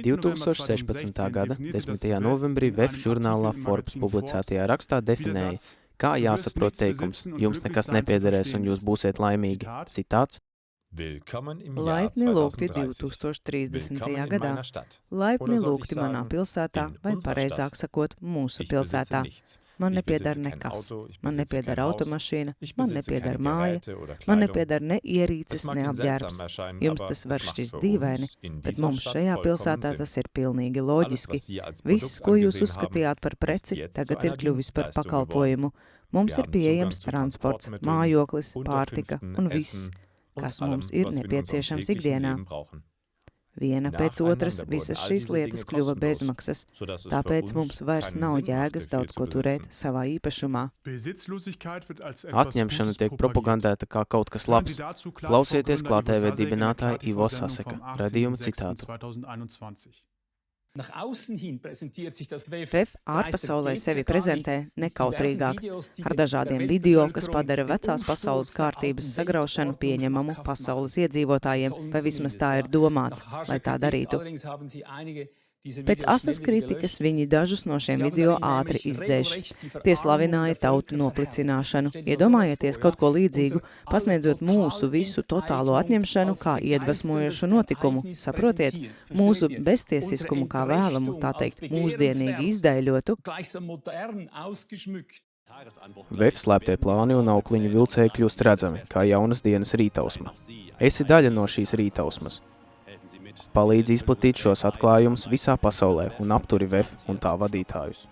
2016. gada 10. novembrī VEF žurnālā Forbes publicētajā rakstā definēja, kā jāsaprot teikums "Jums nekas nepiederēs un jūs būsiet laimīgi". Citāts: Laipni lūgti 2030. gadā. Laipni lūgti manā pilsētā, vai pareizāk sakot, mūsu pilsētā. Man nepiedara nekas. Man nepiedara automašīna, man nepiedara māja, man nepiedara ne ierīces, ne apģērbs. Jums tas var šķist dīvaini, bet mums šajā pilsētā tas ir pilnīgi loģiski. Viss, ko jūs uzskatījāt par preci, tagad ir kļuvis par pakalpojumu. Mums ir pieejams transports, mājoklis, pārtika un viss, kas mums ir nepieciešams ikdienā. Viena pēc otras visas šīs lietas kļuva bezmaksas, tāpēc mums vairs nav jēgas daudz ko turēt savā īpašumā. Atņemšana tiek propagandēta kā kaut kas labs. Klausieties Klāt TV dibinātāja Ivo Saseka raidījuma citātu. VEF ārpasaulē sevi prezentē nekautrīgāk, ar dažādiem video, kas padara vecās pasaules kārtības sagraušanu pieņemamu pasaules iedzīvotājiem, vai vismaz tā ir domāts, lai tā darītu. Pēc asas kritikas viņi dažus no šiem video ātri izdzēš. Tie slavināja tautu noplicināšanu. Iedomājieties kaut ko līdzīgu, pasniedzot mūsu visu totālo atņemšanu kā iedvesmojošu notikumu. Saprotiet, mūsu beztiesiskumu kā vēlamu, tā teikt, mūsdienīgi izdaiļotu. VEF slēptie plāni un aukliņu vilcēji kļūst redzami, kā jaunas dienas rītausma. Esi daļa no šīs rītausmas. Palīdz izplatīt šos atklājumus visā pasaulē un apturi VEF un tā vadītājus.